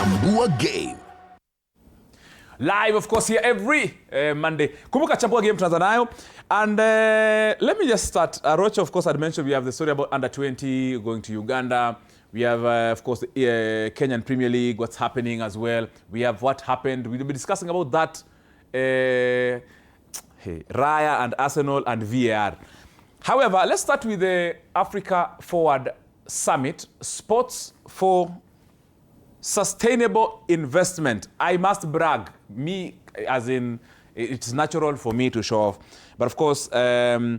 Chambua Game. Live, of course, here every Monday. Kumbuka Chambua Game tunaanza nayo. And let me just start. Rocha, of course, I'd mentioned we have the story about under 20 going to Uganda. We have, of course, the Kenyan Premier League, what's happening as well. We have what happened. We'll be discussing about that. Raya and Arsenal and VAR. However, let's start with the Africa Forward Summit. Sports for sustainable investment. I must brag. Me, as in, it's natural for me to show off. But of course, I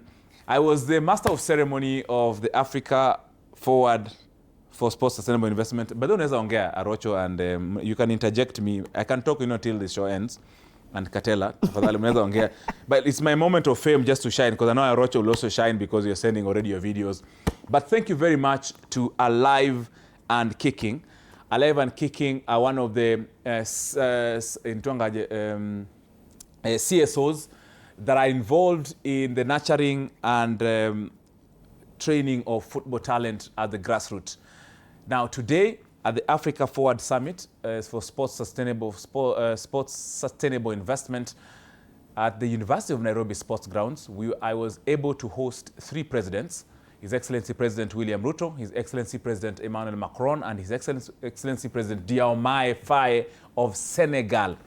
was the master of ceremony of the Africa Forward for Sports Sustainable Investment. But don't ongea, Arocho, and you can interject me. I can talk, till the show ends. And Katela, but it's my moment of fame just to shine, because I know Arocho will also shine because you're sending already your videos. But thank you very much to Alive and Kicking. Alive and Kicking are one of the CSOs that are involved in the nurturing and training of football talent at the grassroots. Now today, at the Africa Forward Summit for sports sustainable investment at the University of Nairobi Sports Grounds, I was able to host 3 presidents: His Excellency President William Ruto, His Excellency President Emmanuel Macron, and His Excellency President Diomaye Faye of Senegal,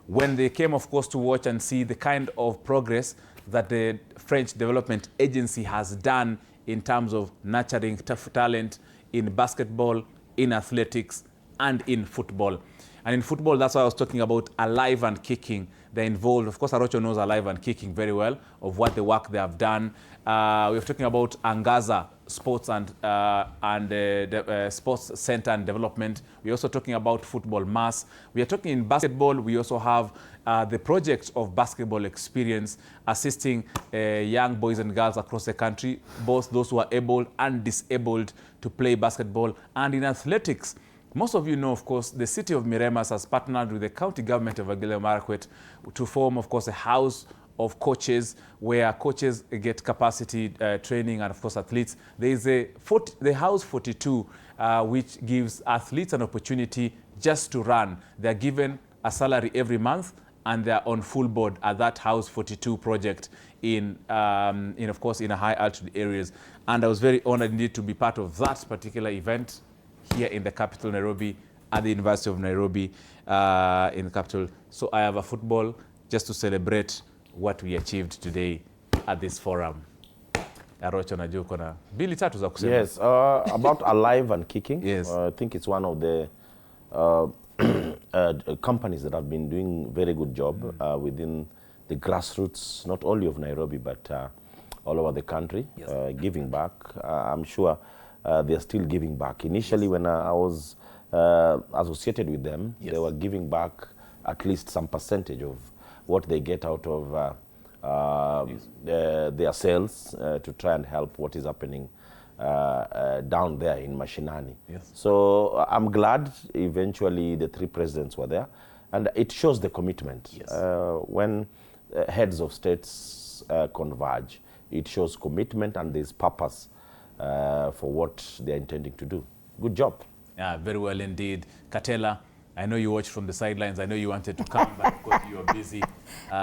when they came, of course, to watch and see the kind of progress that the French Development Agency has done in terms of nurturing tough talent in basketball, in athletics, and in football. And in football, that's why I was talking about Alive and Kicking. They're involved. Of course, Arocho knows Alive and Kicking very well, of what the work they have done. We're talking about Angaza Sports and Sports Center and Development. We're also talking about Football Mass. We are talking in basketball. We also have the project of Basketball Experience, assisting young boys and girls across the country, both those who are able and disabled, to play basketball. And in athletics, most of you know, of course, the city of Miremas has partnered with the county government of Aguilera Marakwet to form, of course, a house of coaches where coaches get capacity training, and, of course, athletes. There is the House 42, which gives athletes an opportunity just to run. They're given a salary every month, and they're on full board at that House 42 project of course, in a high altitude areas. And I was very honored indeed to be part of that particular event here in the capital, Nairobi, at the University of Nairobi in the capital. So I have a football just to celebrate what we achieved today at this forum. Arocho, najua kuna bili tatu za kusema. Yes, about Alive and Kicking. Yes. I think it's one of the companies that have been doing very good job within the grassroots, not only of Nairobi, but all over the country, yes. Giving back. I'm sure they're still giving back. Initially, yes, when I was associated with them, yes, they were giving back at least some percentage of what they get out of their sales to try and help what is happening down there in Mashinani. Yes. So I'm glad eventually the 3 presidents were there, and it shows the commitment. Yes. When heads of states converge, it shows commitment and there's purpose for what they're intending to do. Good job. Yeah, very well indeed. Katela, I know you watched from the sidelines. I know you wanted to come, but of course you were busy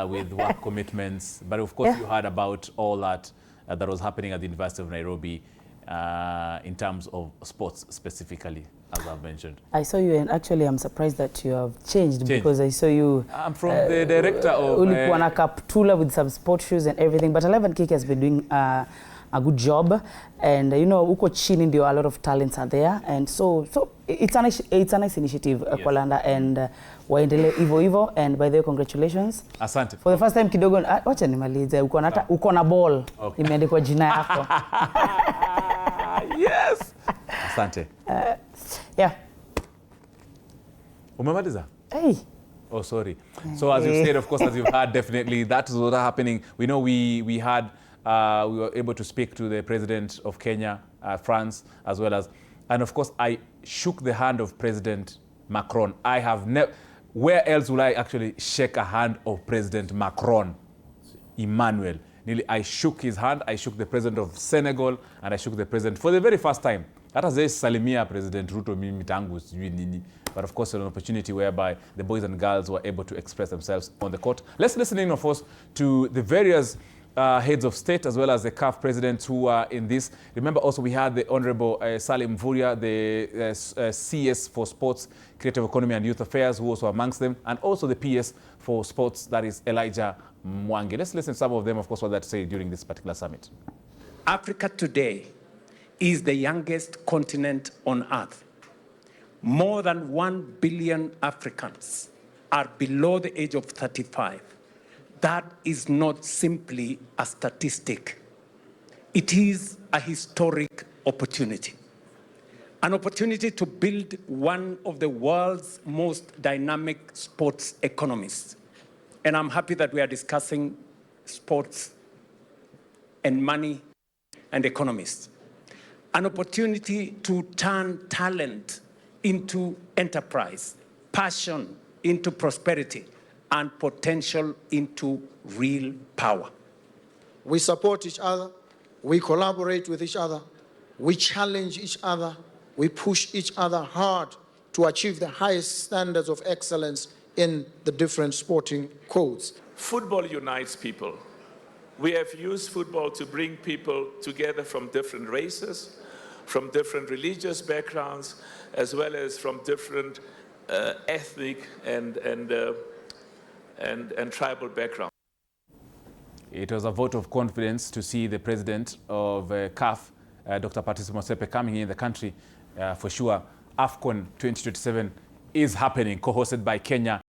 with work commitments. But of course, yeah, you heard about all that that was happening at the University of Nairobi in terms of sports specifically, as I've mentioned. I saw you, and actually I'm surprised that you have changed. Because I saw you... I'm from the director of... Ulikuwa na kaptula with some sport shoes and everything, but Alive and Kicking has been doing a good job, and uko chini ndio a lot of talents are there, and so it's a nice initiative, yes, Kwalanda, and waendelee hivyo, and by the way, congratulations. Asante. For the first time kidogo, wacha nimalize, uko na ball, okay, imeandikwa jina yako. Yes. Asante. Yeah. Umemaliza? Hey. Oh, sorry. So as you said, of course, as you've heard, definitely that is what is happening. We know we were able to speak to the President of Kenya, France, as well as, and of course, I shook the hand of President Macron. I have never, where else will I actually shake a hand of President Macron? Emmanuel. Nearly, I shook his hand, I shook the President of Senegal, and I shook the President for the very first time. hata zai salimia President Ruto mimi tangu sijui nini. But of course, an opportunity whereby the boys and girls were able to express themselves on the court. Let's listen in, of course, to the various heads of state as well as the CAF presidents who are in this. Remember also we had the Honorable Salim Mvurya, the CS for Sports, Creative Economy and Youth Affairs, who also amongst them, and also the PS for Sports, that is Elijah Mwangi. Let's listen to some of them, of course, what they say during this particular summit. Africa today is the youngest continent on earth. More than 1 billion Africans are below the age of 35. That is not simply a statistic. It is a historic opportunity. An opportunity to build one of the world's most dynamic sports economies. And I'm happy that we are discussing sports and money and economists. An opportunity to turn talent into enterprise, passion into prosperity, and potential into real power. We support each other, we collaborate with each other, we challenge each other, we push each other hard to achieve the highest standards of excellence in the different sporting codes. Football unites people. We have used football to bring people together from different races, from different religious backgrounds, as well as from different ethnic and tribal backgrounds. It was a vote of confidence to see the president of CAF, Dr. Patrice Motsepe, coming in the country. For sure, AFCON 2027 is happening, co-hosted by Kenya.